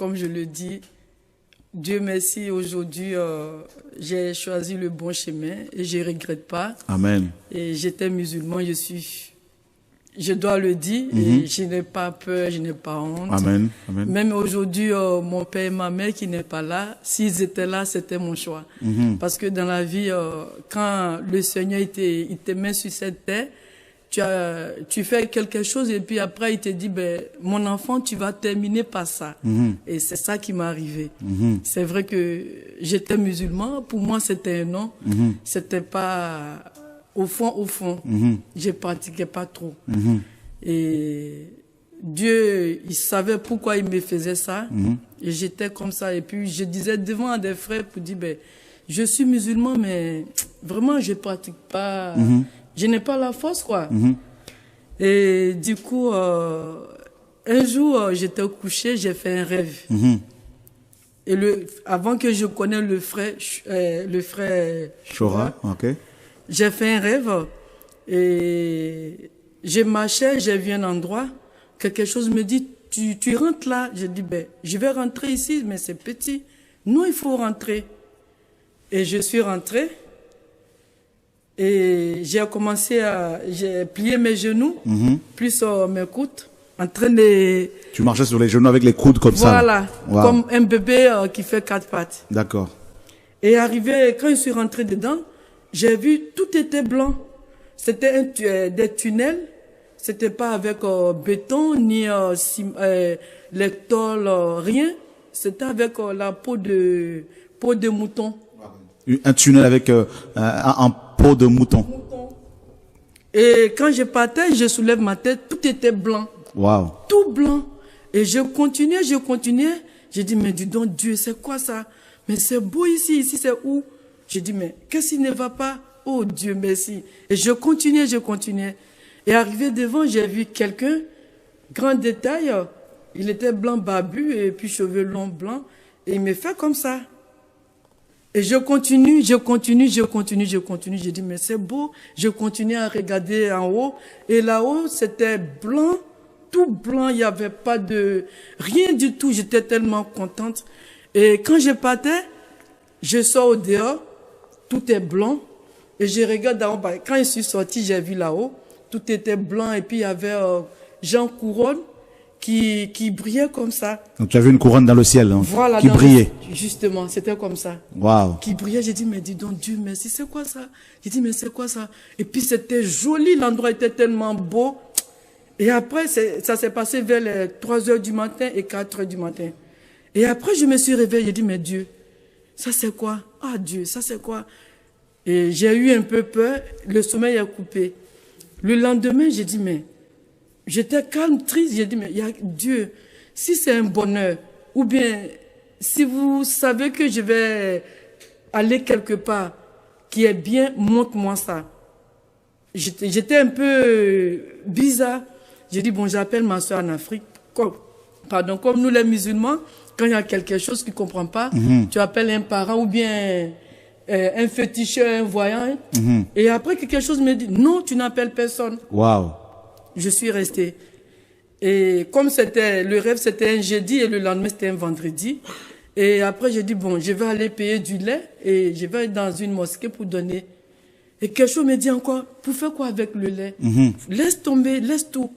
comme je le dis, Dieu merci, aujourd'hui, j'ai choisi le bon chemin et je ne regrette pas. Amen. Et j'étais musulman, je dois le dire, et je n'ai pas peur, je n'ai pas honte. Amen. Amen. Même aujourd'hui, mon père et ma mère qui n'est pas là, s'ils étaient là, c'était mon choix. Parce que dans la vie, quand le Seigneur il te met sur cette terre, tu fais quelque chose et puis après il te dit, ben, mon enfant, tu vas terminer par ça. Et c'est ça qui m'est arrivé. C'est vrai que j'étais musulman, pour moi c'était un non, c'était pas au fond, je pratiquais pas trop. Et Dieu, il savait pourquoi il me faisait ça, et j'étais comme ça. Et puis je disais devant des frères pour dire, ben, je suis musulman, mais vraiment je pratique pas. Je n'ai pas la force, quoi. Et du coup, un jour, j'étais couché, j'ai fait un rêve. Et avant que je connaisse le frère Chora, ok. J'ai fait un rêve et je marchais, j'ai vu un endroit, quelque chose me dit, tu rentres là. J'ai dit, ben, je vais rentrer ici, mais c'est petit. Non, il faut rentrer. Et je suis rentré. Et j'ai plié mes genoux, plus mes coudes, en train de... Tu marchais sur les genoux avec les coudes comme ça. Voilà, comme un bébé qui fait 4 pattes. D'accord. Et arrivé, quand je suis rentré dedans, j'ai vu, tout était blanc. C'était des tunnels, c'était pas avec béton, ni les tôles, rien. C'était avec la peau de mouton. Un tunnel avec un peau de mouton. Et quand je partais, je soulève ma tête, tout était blanc. Wow. Tout blanc. Et je continuais. J'ai dit, mais dis donc, Dieu, c'est quoi ça? Mais c'est beau ici c'est où? J'ai dit, mais qu'est-ce qui ne va pas? Oh Dieu, merci. Et je continuais. Et arrivé devant, j'ai vu quelqu'un, grand détail, il était blanc barbu et puis cheveux longs blancs. Et il me fait comme ça. Et je continue. J'ai dit, mais c'est beau. Je continue à regarder en haut. Et là-haut, c'était blanc, tout blanc. Il n'y avait pas de... rien du tout. J'étais tellement contente. Et quand je partais, je sors au dehors. Tout est blanc. Et je regarde en bas. Quand je suis sorti, j'ai vu là-haut. Tout était blanc. Et puis, il y avait Jean Couronne qui brillait comme ça. Donc tu as vu une couronne dans le ciel, hein, voilà, qui brillait. Justement, c'était comme ça. Waouh. Qui brillait. J'ai dit, mais dis donc, Dieu merci, c'est quoi ça? J'ai dit, mais c'est quoi ça? Et puis c'était joli, l'endroit était tellement beau. Et après, ça s'est passé vers les 3h du matin et 4h du matin. Et après, je me suis réveillée, j'ai dit, mais Dieu, ça c'est quoi? Ah Dieu, ça c'est quoi? Et j'ai eu un peu peur, le sommeil a coupé. Le lendemain, j'ai dit, mais... J'étais calme, triste, j'ai dit, mais il y a Dieu, si c'est un bonheur, ou bien si vous savez que je vais aller quelque part qui est bien, montre-moi ça. J'étais un peu bizarre. J'ai dit, bon, j'appelle ma soeur en Afrique. Comme nous les musulmans, quand il y a quelque chose qui ne comprend pas, tu appelles un parent ou bien un féticheur, un voyant. Et après, quelque chose me dit, non, tu n'appelles personne. Waouh. Je suis restée. Et comme le rêve, c'était un jeudi et le lendemain, c'était un vendredi. Et après, j'ai dit, bon, je vais aller payer du lait et je vais dans une mosquée pour donner. Et quelque chose me dit encore, pour faire quoi avec le lait? Laisse tomber, laisse tout.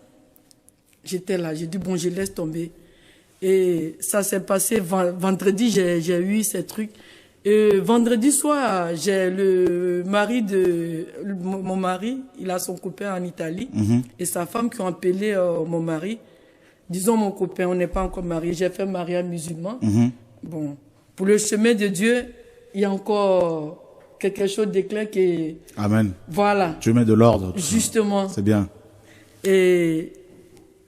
J'étais là, j'ai dit, bon, je laisse tomber. Et ça s'est passé vendredi, j'ai eu ces trucs. Et vendredi soir, j'ai mon mari, il a son copain en Italie, et sa femme qui ont appelé mon mari. Disons mon copain, on n'est pas encore mariés, j'ai fait mariage musulman. Bon, pour le chemin de Dieu, il y a encore quelque chose de clair qui... Amen. Voilà. Dieu met de l'ordre. Justement. C'est bien. Et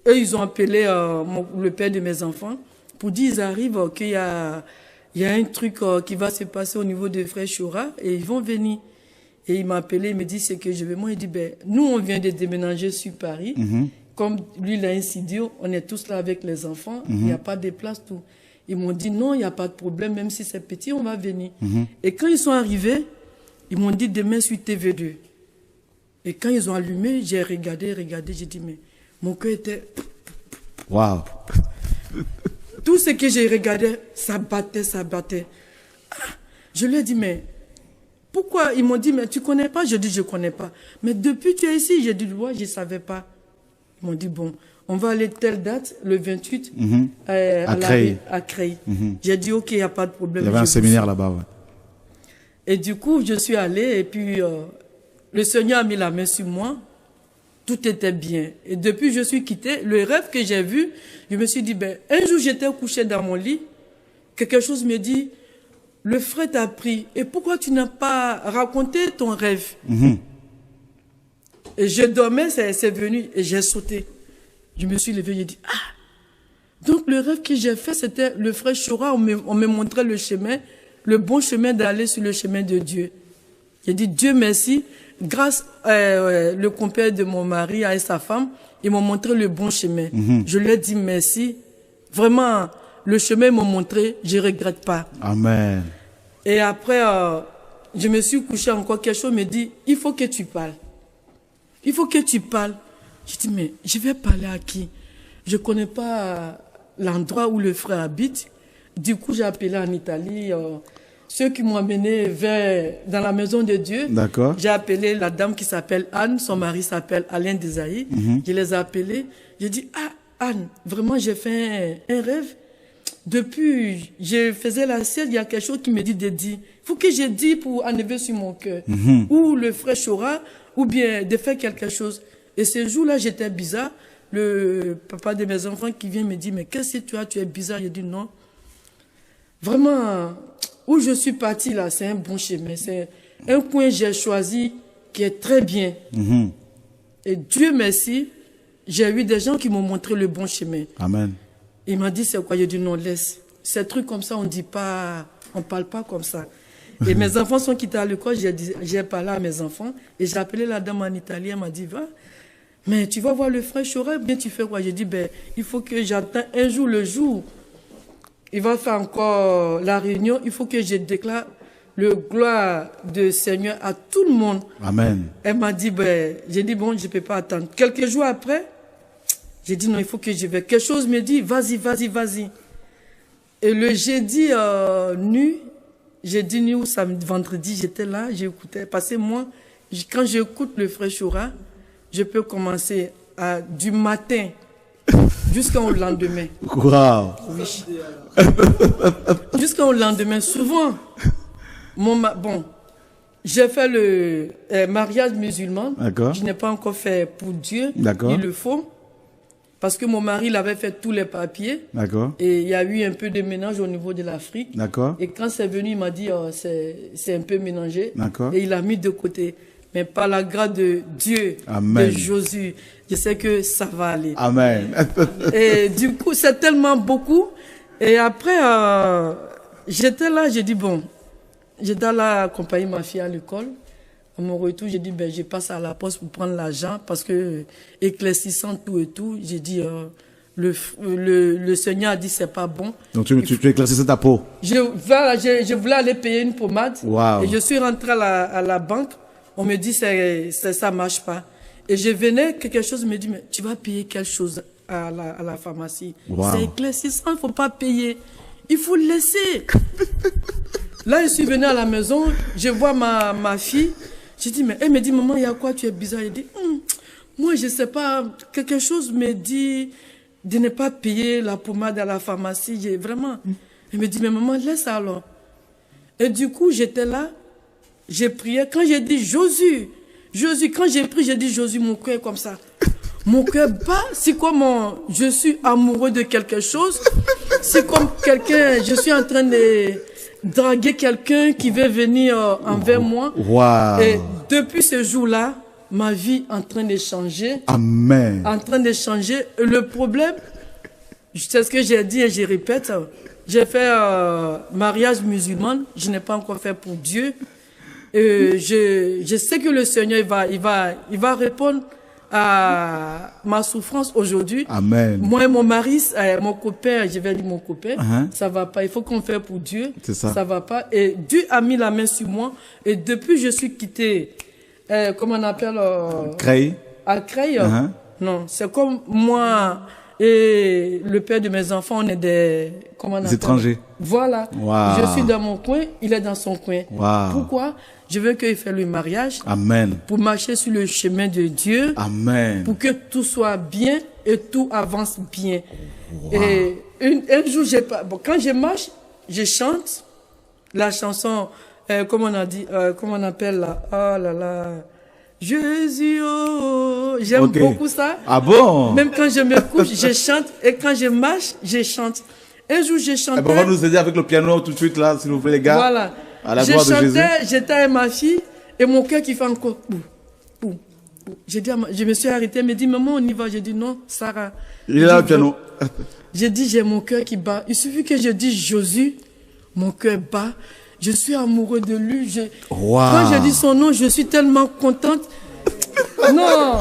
eux, ils ont appelé le père de mes enfants pour dire ils arrivent qu'il y a un truc qui va se passer au niveau de Frère Chora et ils vont venir. Et il m'a appelé, il me dit c'est que je vais. Moi, il dit, ben, nous, on vient de déménager sur Paris. Comme lui, il a un studio, on est tous là avec les enfants, il n'y a pas de place, tout. Ils m'ont dit non, il n'y a pas de problème, même si c'est petit, on va venir. Et quand ils sont arrivés, ils m'ont dit demain sur TV2. Et quand ils ont allumé, j'ai regardé, j'ai dit, mais mon cœur était... Waouh. Tout ce que j'ai regardé, ça battait, ça battait. Ah, je lui ai dit, mais pourquoi? Ils m'ont dit, mais tu connais pas? Je dis, je connais pas. Mais depuis tu es ici, j'ai dit, ouais, je savais pas. Ils m'ont dit, bon, on va aller telle date, le 28, à Creil. À Creil. J'ai dit, ok, il n'y a pas de problème. Il y avait un séminaire là-bas, ouais. Et du coup, je suis allée et puis le Seigneur a mis la main sur moi. Tout était bien. Et depuis je suis quittée, le rêve que j'ai vu, je me suis dit, ben, un jour j'étais couché dans mon lit, quelque chose me dit, le frère t'a pris, et pourquoi tu n'as pas raconté ton rêve? Et je dormais, c'est venu, et j'ai sauté. Je me suis levé, j'ai dit, ah! Donc le rêve que j'ai fait, c'était le frère Chora, on me montrait le chemin, le bon chemin d'aller sur le chemin de Dieu. J'ai dit, Dieu merci, grâce le compère de mon mari et sa femme, ils m'ont montré le bon chemin. Je leur ai dit merci. Vraiment, le chemin ils m'ont montré, je ne regrette pas. Amen. Et après, je me suis couché encore, quelque chose me dit, il faut que tu parles. Il faut que tu parles. J'ai dit, mais je vais parler à qui? Je ne connais pas l'endroit où le frère habite. Du coup, j'ai appelé en Italie ceux qui m'ont amené dans la maison de Dieu. D'accord. J'ai appelé la dame qui s'appelle Anne, son mari s'appelle Alain Desailly. Je les ai appelés. J'ai dit, ah Anne, vraiment j'ai fait un rêve. Depuis, je faisais la sieste, il y a quelque chose qui me dit de dire. Il faut que je dise pour enlever sur mon cœur. Ou le frère Chora, ou bien de faire quelque chose. Et ce jour-là, j'étais bizarre. Le papa de mes enfants qui vient me dire, mais qu'est-ce que tu es bizarre. J'ai dit non. Vraiment, où je suis parti là, c'est un bon chemin. C'est un coin que j'ai choisi qui est très bien. Et Dieu merci, j'ai eu des gens qui m'ont montré le bon chemin. Amen. Il m'a dit, c'est quoi? J'ai dit, non, laisse. Ces trucs comme ça, on dit pas, on parle pas comme ça. Et mes enfants sont quittés à l'école, j'ai parlé à mes enfants, et j'ai appelé la dame en italien, elle m'a dit, va, mais tu vas voir le frère Chora, bien tu fais quoi? J'ai dit, ben, il faut que j'attende un jour, le jour, il va faire encore la réunion, il faut que je déclare le gloire du Seigneur à tout le monde. Amen. Elle m'a dit, ben, j'ai dit, bon, je peux pas attendre. Quelques jours après, j'ai dit, non, il faut que je vais. Quelque chose me dit, vas-y, vas-y, vas-y. Et le jeudi jeudi nuit ou samedi, vendredi, j'étais là, j'écoutais. Parce que moi, quand j'écoute le frère Chora, je peux commencer du matin jusqu'au lendemain. Wow. Oui. Jusqu'au lendemain, souvent. Bon, j'ai fait le mariage musulman. D'accord. Je n'ai pas encore fait pour Dieu. D'accord. Il le faut. Parce que mon mari, il avait fait tous les papiers. D'accord. Et il y a eu un peu de ménage au niveau de l'Afrique. D'accord. Et quand c'est venu, il m'a dit, c'est un peu mélangé. D'accord. Et il a mis de côté. Mais par la grâce de Dieu, Amen. de Jésus, je sais que ça va aller. Amen. Et du coup, c'est tellement beaucoup. Et après, j'étais là, j'ai dit, bon, j'étais allé accompagner ma fille à l'école. À mon retour, j'ai dit, ben, je passe à la poste pour prendre l'argent parce que, éclaircissant tout et tout, j'ai dit, le Seigneur a dit, c'est pas bon. Donc, tu éclaircissais ta peau. Je voulais aller payer une pommade. Wow. Et je suis rentré à la banque. On me dit, ça marche pas. Et je venais, quelque chose me dit, mais tu vas payer quelque chose à la pharmacie. Wow. C'est éclaircissant, il faut pas payer. Il faut le laisser. Là, je suis venu à la maison, je vois ma fille. J'ai dit, mais elle me dit, maman, il y a quoi? Tu es bizarre. Elle dit, moi, je sais pas, quelque chose me dit de ne pas payer la pommade à la pharmacie. Vraiment. Elle me dit, mais maman, laisse alors. Et du coup, j'étais là, j'ai prié. Quand j'ai dit, Jésus, quand j'ai prié, j'ai dit, Jésus, mon cœur est comme ça. Mon cœur bat, c'est comme je suis amoureux de quelque chose. C'est comme quelqu'un, je suis en train de draguer quelqu'un qui veut venir envers moi. Wow. Et depuis ce jour-là, ma vie est en train de changer. Amen. En train de changer. Le problème, c'est ce que j'ai dit et je répète, j'ai fait mariage musulman, je n'ai pas encore fait pour Dieu. Je sais que le Seigneur il va répondre à ma souffrance aujourd'hui. Amen. Moi et mon mari, mon copain, je vais dire mon copain, ça va pas. Il faut qu'on fasse pour Dieu. C'est ça. Ça va pas. Et Dieu a mis la main sur moi. Et depuis, je suis quitté, comment on appelle, Creil. à Creil. Non, c'est comme moi, Et le père de mes enfants, on est des étrangers. Voilà. Wow. Je suis dans mon coin, il est dans son coin. Wow. Pourquoi? Je veux qu'il fasse le mariage. Amen. Pour marcher sur le chemin de Dieu. Amen. Pour que tout soit bien et tout avance bien. Wow. Et un jour, quand je marche, je chante la chanson, comment on appelle là? Oh là là. Jésus, oh, j'aime beaucoup ça. Ah bon? Même quand je me couche, je chante. Et quand je marche, je chante. Un jour, je chantais. On va nous aider avec le piano tout de suite là, s'il vous plaît, les gars. Voilà. À la gloire de Jésus. J'étais avec ma fille et mon cœur qui fait encore. Je me suis arrêtée, elle me dit, maman, on y va. J'ai dit, non, Sarah. Il est là, le piano. J'ai dit, j'ai mon cœur qui bat. Il suffit que je dise Jésus, mon cœur bat. Je suis amoureux de lui. Wow. Quand je dis son nom, je suis tellement contente. Non,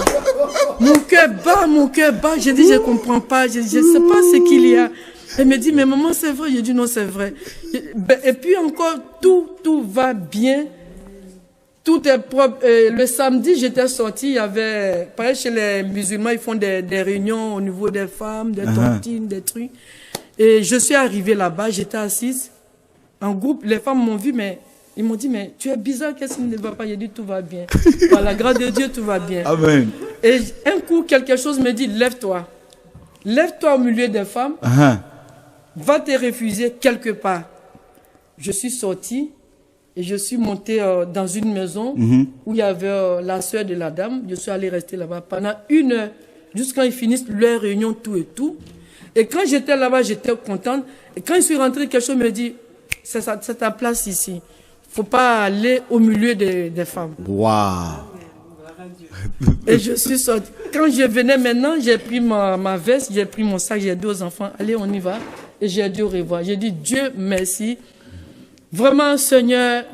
mon cœur bat. J'ai dit, je comprends pas. Je sais pas ce qu'il y a. Elle me dit, mais maman, c'est vrai. J'ai dit, non, c'est vrai. Et puis encore, tout va bien. Tout est propre. Le samedi, j'étais sortie. Il y avait, pareil, chez les musulmans, ils font des réunions au niveau des femmes, des tontines, des trucs. Et je suis arrivée là-bas, j'étais assise. En groupe, les femmes m'ont vu, mais ils m'ont dit, mais tu es bizarre, qu'est-ce qui ne va pas? J'ai dit, tout va bien. Par la grâce de Dieu, tout va bien. Amen. Et un coup, quelque chose me dit, lève-toi. Lève-toi au milieu des femmes. Va te refuser quelque part. Je suis sortie et je suis montée dans une maison où il y avait la sœur de la dame. Je suis allée rester là-bas pendant 1 heure, jusqu'à ils finissent leur réunion, tout et tout. Et quand j'étais là-bas, j'étais contente. Et quand je suis rentrée, quelque chose me dit, c'est ta place ici. Faut pas aller au milieu des femmes. Waouh. Et je suis sortie. Quand je venais maintenant, j'ai pris ma veste, j'ai pris mon sac, j'ai dit aux enfants, allez, on y va. Et j'ai dit au revoir. J'ai dit, Dieu, merci. Vraiment, Seigneur,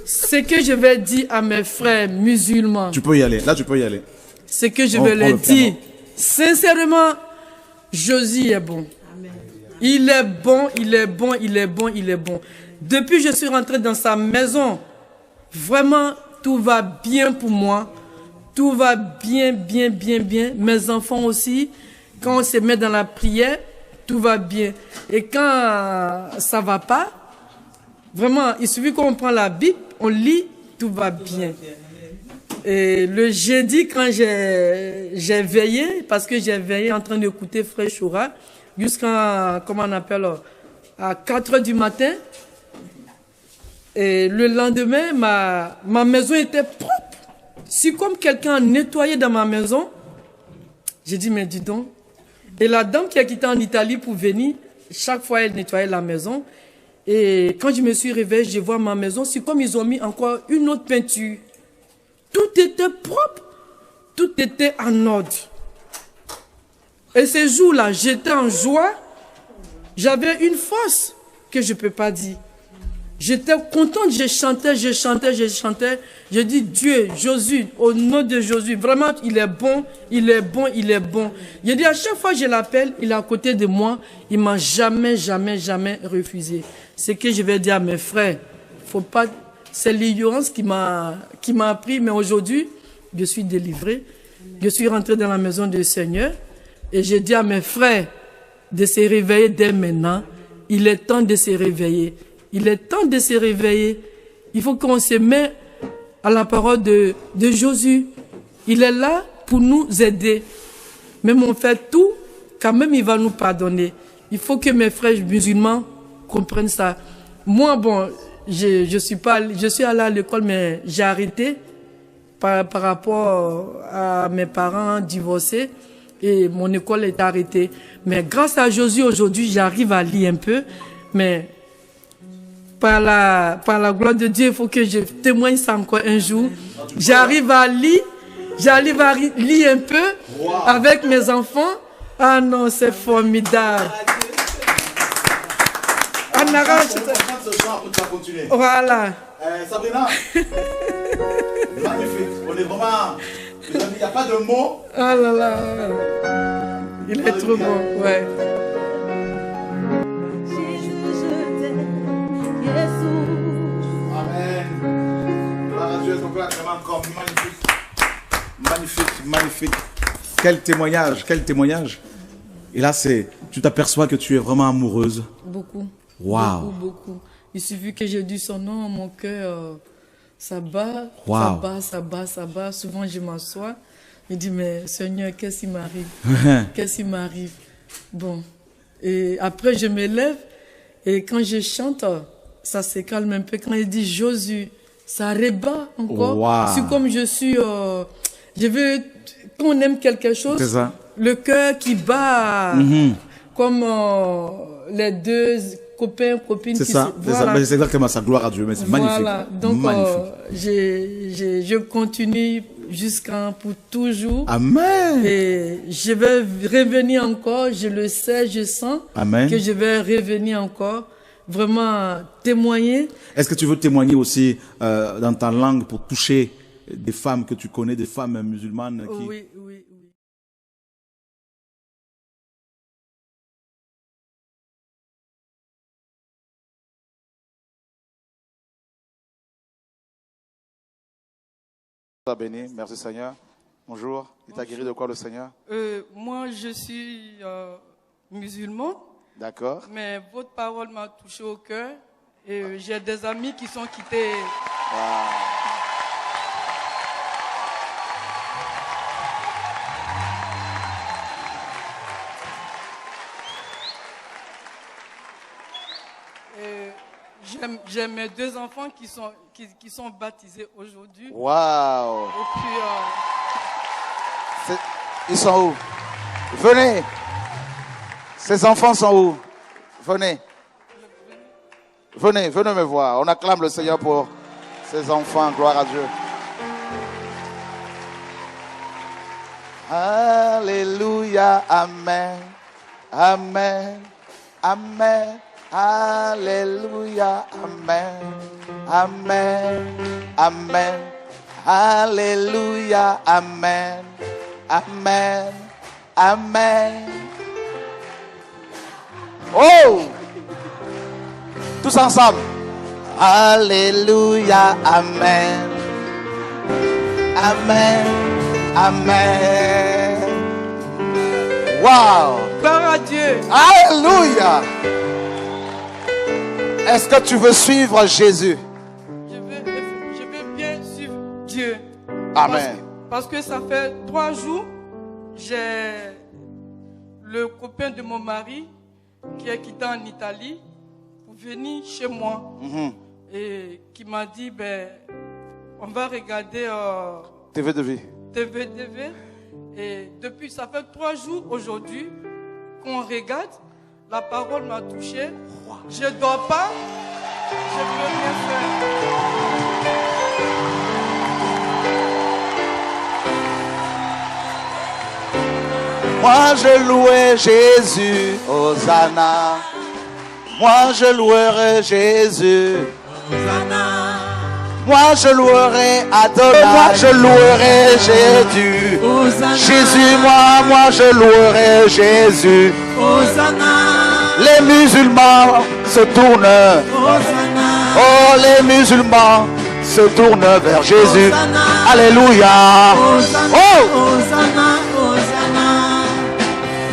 ce que je vais dire à mes frères musulmans. Tu peux y aller. Là, tu peux y aller. Ce que je vais leur dire, sincèrement, Jésus est bon. Il est bon, il est bon, il est bon, il est bon. Depuis que je suis rentré dans sa maison, vraiment, tout va bien pour moi. Tout va bien, bien, bien, bien. Mes enfants aussi, quand on se met dans la prière, tout va bien. Et quand ça va pas, vraiment, il suffit qu'on prend la Bible, on lit, tout va bien. Et le jeudi, quand j'ai veillé, parce que j'ai veillé en train d'écouter Frère Choura, jusqu'à, comment on appelle, à 4 h du matin. Et le lendemain, ma maison était propre. Si comme quelqu'un a nettoyé dans ma maison, j'ai dit, mais dis donc. Et la dame qui a quitté en Italie pour venir, chaque fois elle nettoyait la maison. Et quand je me suis réveillée, je vois ma maison, c'est comme ils ont mis encore une autre peinture. Tout était propre, tout était en ordre. Et ces jours-là, j'étais en joie, j'avais une force que je ne peux pas dire. J'étais contente, je chantais. Je dis, Dieu, Jésus, au nom de Jésus, vraiment, il est bon, il est bon, il est bon. Je dis, à chaque fois que je l'appelle, il est à côté de moi, il ne m'a jamais, jamais, jamais refusé. C'est que je vais dire à mes frères, faut pas, c'est l'ignorance qui m'a appris, mais aujourd'hui, je suis délivré. Je suis rentré dans la maison du Seigneur et j'ai dit à mes frères de se réveiller dès maintenant. Il est temps de se réveiller. Il est temps de se réveiller. Il faut qu'on se mette à la parole de Jésus. Il est là pour nous aider. Même on fait tout, quand même il va nous pardonner. Il faut que mes frères musulmans comprennent ça. Moi, bon, je suis allé à l'école, mais j'ai arrêté par rapport à mes parents divorcés et mon école est arrêtée. Mais grâce à Jésus, aujourd'hui, j'arrive à lire un peu, mais par la gloire de Dieu, il faut que je témoigne ça encore un jour. J'arrive à lire un peu avec mes enfants. Ah non, c'est formidable. En arabe, voilà. Sabrina, magnifique. On est vraiment. Il n'y a pas de mots. Ah là là. Il est trop bon, ouais. Amen. Gloire à Dieu, donc là, vraiment encore magnifique. Magnifique, magnifique. Quel témoignage, quel témoignage. Et là, tu t'aperçois que tu es vraiment amoureuse. Beaucoup. Wow. Beaucoup. Il suffit que j'ai dit son nom, mon cœur, ça bat, Wow. ça bat. Souvent, je m'assois. Je dis, mais Seigneur, qu'est-ce qui m'arrive? Qu'est-ce qui m'arrive? Bon. Et après, je me lève. Et quand je chante, ça se calme un peu. Quand il dit Josué, ça rebat encore. Wow. C'est comme je suis... je veux... Quand on aime quelque chose, C'est ça. le cœur qui bat, comme les deux copains, copines. C'est qui ça. se... C'est ça. Mais c'est exactement ça. Gloire à Dieu. Mais c'est magnifique. Voilà. Donc, magnifique. je continue pour toujours. Amen. Et je vais revenir encore, je le sais, je sens Amen. que je vais revenir encore, vraiment témoigner. Est-ce que tu veux témoigner aussi dans ta langue pour toucher des femmes que tu connais, des femmes musulmanes qui... Oui. Béni, merci Seigneur. Bonjour. Il t'a guéri de quoi le Seigneur? Moi, je suis musulman, D'accord. mais votre parole m'a touché au cœur. Et j'ai des amis qui sont quittés. J'ai mes deux enfants qui sont baptisés aujourd'hui. Waouh. Et puis, Ils sont où? Venez. Ces enfants sont où? Venez. Venez me voir. On acclame le Seigneur pour ces enfants. Gloire à Dieu. Alléluia. Amen. Amen. Amen. Alléluia. Amen. Amen. Amen. Alléluia. Amen. Amen. Amen. Oh! Tous ensemble. Alléluia. Amen. Amen. Amen. Wow. gloire à Dieu. Alléluia. Est-ce que tu veux suivre Jésus? Je veux bien suivre Dieu. Amen. Parce que ça fait 3 jours, j'ai le copain de mon mari qui est quitté en Italie pour venir chez moi. Et qui m'a dit, on va regarder TV de vie. TV. Et depuis, ça fait 3 jours aujourd'hui qu'on regarde. La parole m'a touché. Je ne dors pas. Je ne peux rien faire. Moi je louerai Jésus, Hosanna. Moi je louerai Jésus, Hosanna. Moi je louerai Adonai. Moi je louerai Jésus, Hosanna. Jésus, moi je louerai Jésus, Hosanna. Les musulmans se tournent, Hosanna. Oh, les musulmans se tournent vers Jésus, Hosanna. Alléluia, Hosanna. Oh, Hosanna, Hosanna.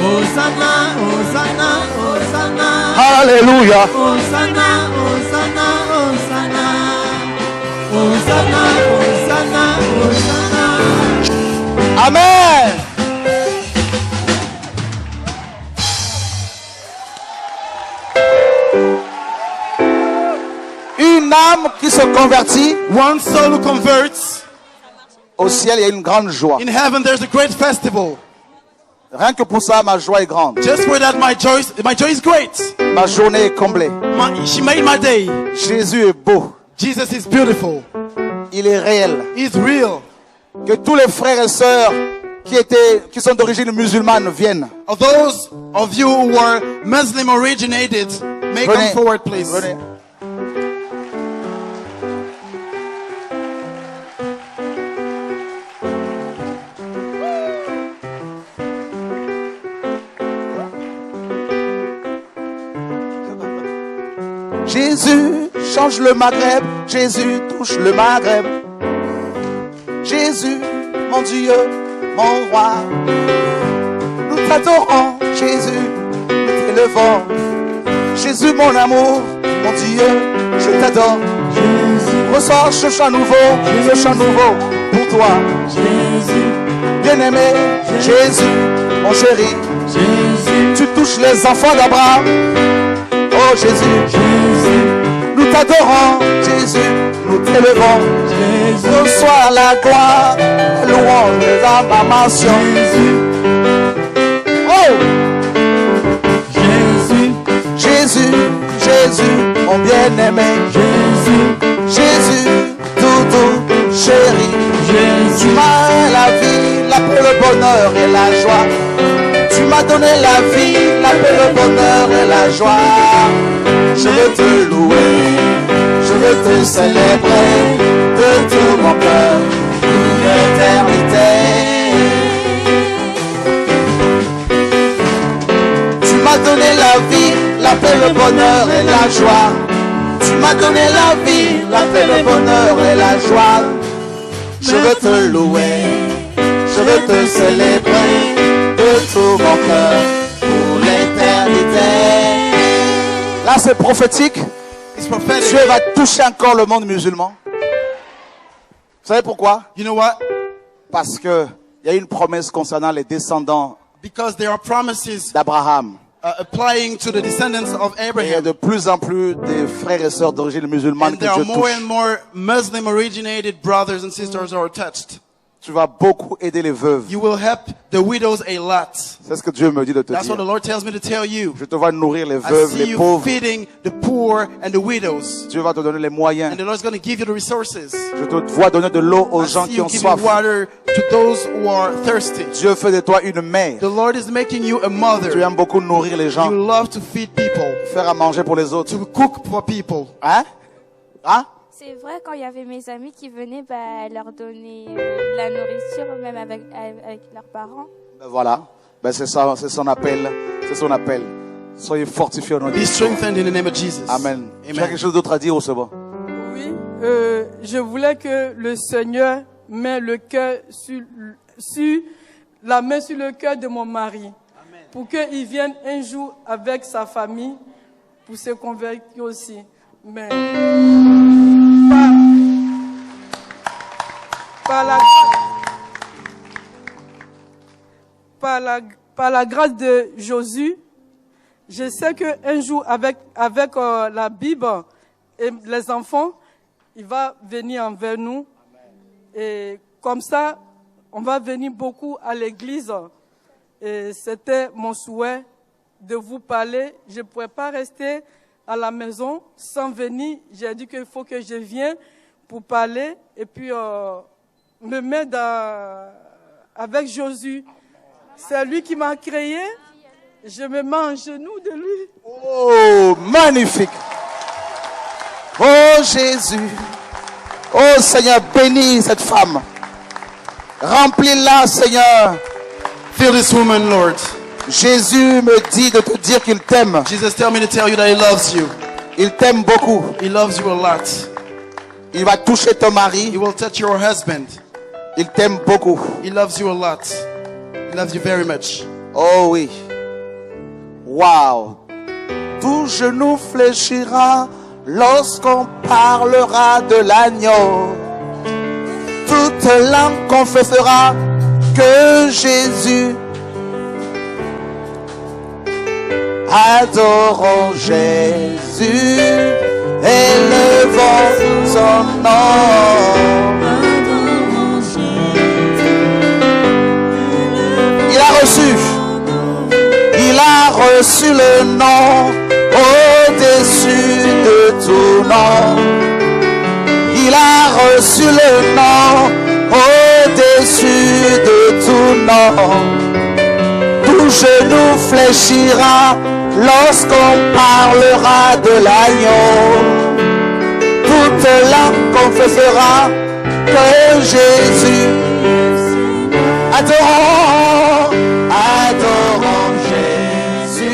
Hosanna, Hosanna, Hosanna. Alléluia. Hosanna, Hosanna, Hosanna. Hosanna, Hosanna, Hosanna. Amen. Une âme qui se convertit. One soul who converts. Au ciel, il y a une grande joie. In heaven, there's a great festival. Rien que pour ça, ma joie est grande. Just for that, my joy is great. Ma journée est comblée. She made my day. Jésus est beau. Jesus is beautiful. Il est réel. He's real. Que tous les frères et sœurs qui sont d'origine musulmane viennent. Those of you who were Muslim originated, may come forward, please. Venez. Jésus change le Maghreb, Jésus touche le Maghreb. Jésus, mon Dieu, mon roi. Nous t'adorons, Jésus, nous t'élevons. Jésus, mon amour, mon Dieu, je t'adore. Reçois ce chant nouveau pour toi. Bien-aimé, Jésus, mon chéri, tu touches les enfants d'Abraham. Oh Jésus, nous t'adorons, Jésus, nous t'élevons. Reçois la gloire, la louange et l'acclamation. Oh Jésus, Jésus, mon bien-aimé. Jésus, doudou, chéri. Tu m'as la vie, la paix, le bonheur et la joie. Tu m'as donné la vie, la paix, le bonheur et la joie. Je veux te louer, je veux te célébrer de tout mon cœur, pour l'éternité. Tu m'as donné la vie, la paix, le bonheur et la joie. Tu m'as donné la vie, la paix, le bonheur et la joie. Je veux te louer, je veux te célébrer de tout mon cœur pour l'éternité. Là c'est prophétique. Dieu va toucher encore le monde musulman. Vous savez pourquoi? You know what? Parce que il y a une promesse concernant les descendants Because there are promises d'Abraham. applying to the descendants of Il y a Abraham. de plus en plus de frères et sœurs d'origine musulmane And que there are Dieu more touche. and more Muslim originated brothers and sisters who are touched. Tu vas beaucoup aider les veuves. You will help the widows a lot. C'est ce que Dieu me dit de te That's what the dire. Lord tells me to tell you. Je te vois nourrir les I veuves, see les you pauvres. feeding the poor and the widows. Dieu va te donner les moyens. And the Lord's going to give you the resources. Je te vois donner de l'eau aux I gens see qui you ont giving soif. water to those who are thirsty. Dieu fait de toi une mère. The Lord is making you a Tu mother. aimes beaucoup nourrir les You gens, love to feed people, faire à manger pour les autres. to cook for people. Hein? Hein? C'est vrai, quand il y avait mes amis qui venaient leur donner de la nourriture, même avec leurs parents. Ben voilà. Ben c'est ça, c'est son appel. C'est son appel. Soyez fortifiés au nom de Be Jésus. strengthened in the name of Jesus. Amen. Tu as Amen. quelque chose d'autre à dire ou c'est bon? Oui, je voulais que le Seigneur mette le cœur sur la main sur le cœur de mon mari, pour qu'il vienne un jour avec sa famille pour se convertir aussi. Mais par la grâce de Jésus, je sais qu'un jour avec la Bible et les enfants, il va venir envers nous. Et comme ça, on va venir beaucoup à l'église. Et c'était mon souhait de vous parler. Je ne pouvais pas rester à la maison sans venir. J'ai dit qu'il faut que je vienne pour parler et puis me mettre avec Jésus. C'est lui qui m'a créé. Je me mets en genoux de lui. Oh, magnifique. Oh Jésus. Oh Seigneur, bénis cette femme. Remplis-la, Seigneur. Fill this woman, Lord. Jésus me dit de te dire qu'il t'aime. Jesus, tell me to tell you that He loves you. Il t'aime beaucoup. He loves you a lot. Il va toucher ton He mari. will touch your husband. Il t'aime beaucoup. He loves you a lot. He loves you very much. Oh oui. Wow. Tout genou fléchira lorsqu'on parlera de l'agneau. Toute langue confessera que Jésus. Adorons Jésus, élevons son nom. Il a reçu le nom au-dessus de tout nom. Il a reçu le nom au-dessus de tout nom. Tout genou fléchira lorsqu'on parlera de l'agneau. Toute langue confessera que Jésus. Adorons, adorons Jésus.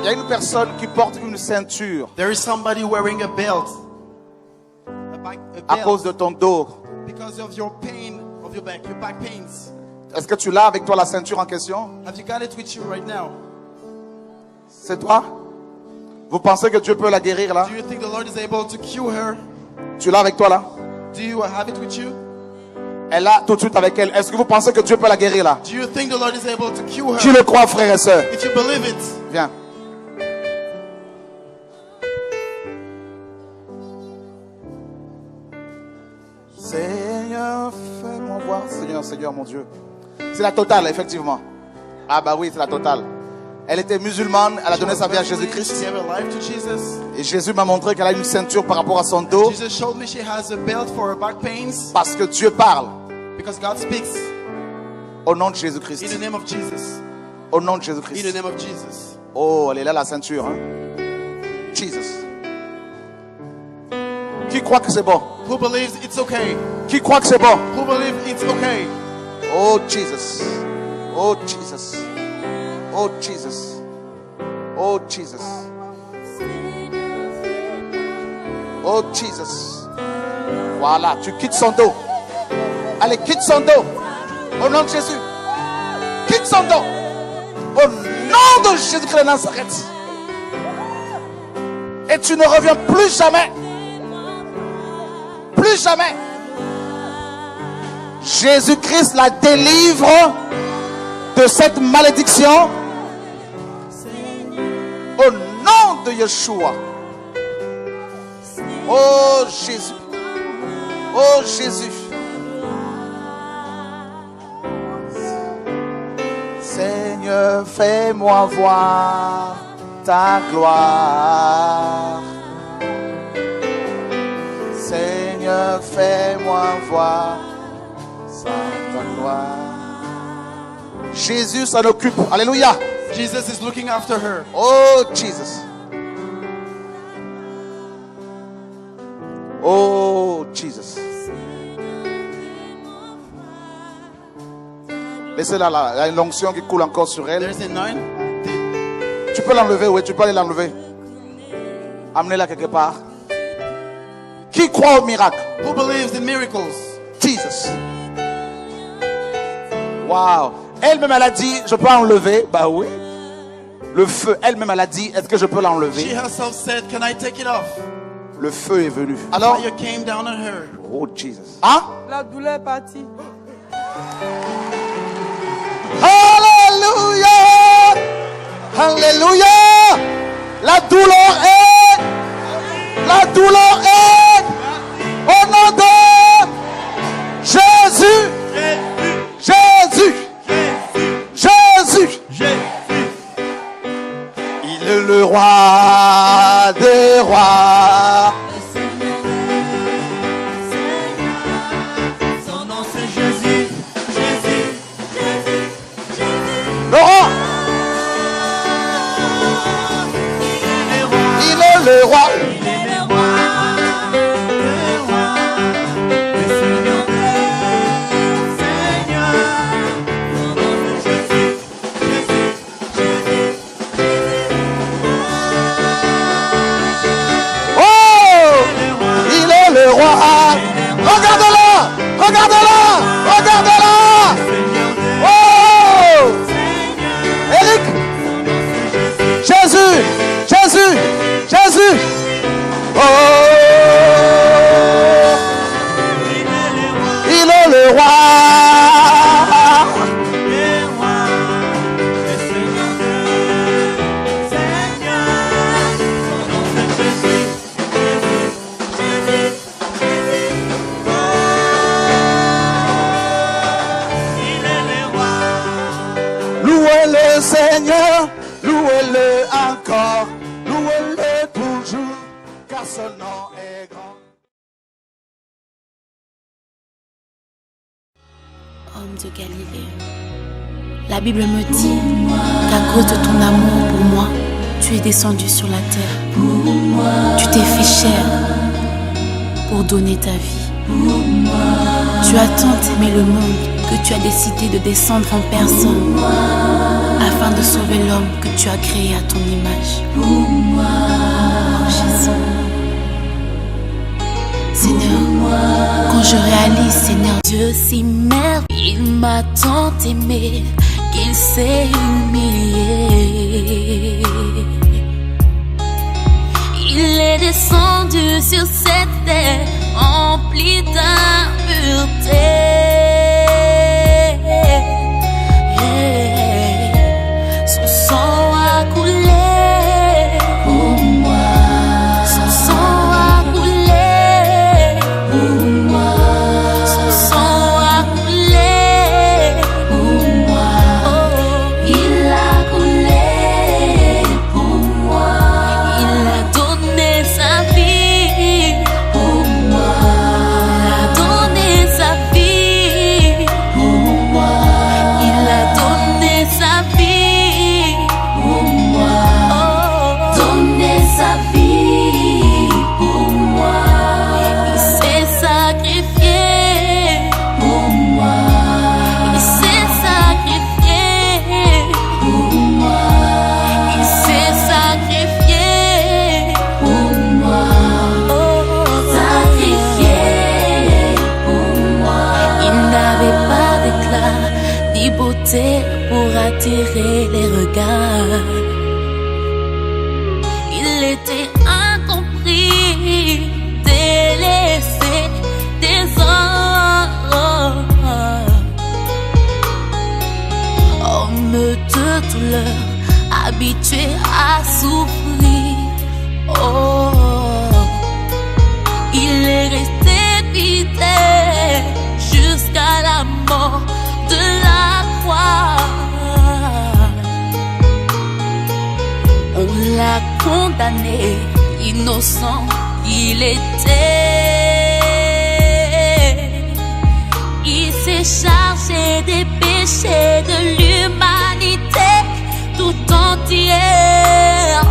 Il y a une personne qui porte une ceinture There is somebody wearing a belt. à cause de ton dos. Because of your pain of your back pains. Est-ce que tu l'as avec toi la ceinture en question? Have you got it with you right now? C'est toi? Vous pensez que Dieu peut la guérir là? Do you think the Lord is able to cure her? Tu l'as avec toi là? Do you have it with you? Elle a tout de suite avec elle. Est-ce que vous pensez que Dieu peut la guérir là? Do you think the Lord is able to cure Qui her? le croit, frères et sœurs? If you believe it, Viens. Seigneur, fais-moi voir. Seigneur, Seigneur, mon Dieu. C'est la totale, effectivement. Ah bah oui, c'est la totale. Elle était musulmane, elle a donné sa vie à she Jésus-Christ. gave her life to Jesus. Et Jésus m'a montré qu'elle a une ceinture par rapport à son dos. Jesus showed me she has a belt for her back pains Parce que Dieu parle because God speaks au nom de in Jésus-Christ. the name of Jesus. Au nom de In the Jésus-Christ. name of Jesus. Oh, elle est là la ceinture. Hein? Jesus. Qui croit que c'est bon? Who believes it's okay? Qui croit que c'est bon? Who believes it's okay? Oh Jesus. Oh Jesus. Oh Jesus. Oh Jesus. Oh Jesus. Voilà, tu quittes son dos. Allez, quitte son dos. Au nom de Jésus. Quitte son dos. Au nom de Jésus-Christ de Nazareth. Et tu ne reviens plus jamais. Plus jamais. Jésus-Christ la délivre de cette malédiction. Au nom de Yeshua. Oh Jésus. Oh Jésus. Seigneur, fais-moi voir ta gloire. Seigneur, fais-moi voir ta gloire. Jésus s'en occupe. Alléluia. Jesus is looking after her. Oh Jesus. Oh Jesus. Laissez-la là. Il y a une onction qui coule encore sur elle. There's a nine. Tu peux l'enlever, oui, tu peux aller l'enlever. Amenez-la quelque part. Qui croit au miracle? Who believes in miracles? Jesus. Wow. Elle-même, elle a dit, je peux enlever. Bah oui. Le feu, elle-même, elle a dit, est-ce que je peux She l'enlever? herself said, can I take it off? Le feu est venu. Alors, Alors, fire came down on her. oh Jesus. Hein? La douleur est partie. Alléluia. Alléluia. La douleur est au nom de Jésus. Jésus. Jésus. Il est le roi des rois. Son nom c'est Jésus, Jésus, Jésus, Jésus. Laurent, Il est il est le roi. le roi, le Seigneur des Seigneurs. Son nom c'est Jésus, Jésus, Jésus, Jésus. Oh, il est le roi. Regarde-la, regarde-la, regarde-la. Oh, Eric, Jésus, Jésus, Jésus. Oh, il est le roi. Le roi, le Seigneur des Seigneurs. Son nom c'est Jésus, Jésus, Jésus, Jésus. Oh, il est le roi. Louez le Seigneur, louez-le encore, louez-le toujours, car son nom est grand. Homme de Galilée, la Bible me dit qu'à cause de ton amour pour moi, tu es descendu sur la terre. Tu t'es fait chair pour donner ta vie. Tu as tant aimé le monde que tu as décidé de descendre en personne afin de sauver l'homme que tu as créé à ton image. Oh Jésus. Seigneur, quand je réalise, Seigneur Dieu si merveilleux. Il m'a tant aimé qu'il s'est humilié. Il est descendu sur cette terre emplie d'impureté. Son sang a coulé pour moi. Son sang a coulé pour moi. Son sang a coulé pour moi. Il a coulé pour moi. Il a donné sa vie pour moi. Il a donné sa vie pour moi. Il a donné sa vie pour moi. Donné sa vie pour moi. Il s'est sacrifié pour moi. Il s'est sacrifié pour moi. Il s'est sacrifié pour moi. Sacrifié pour moi. Il n'avait pas d'éclat ni beauté pour attirer les regards. Il était incompris, délaissé des hommes. Homme de douleur, habitué à souffrir. Oh, il est resté fidèle jusqu'à la mort de la croix. On l'a condamné, innocent il était. Il s'est chargé des péchés de l'humanité tout entière.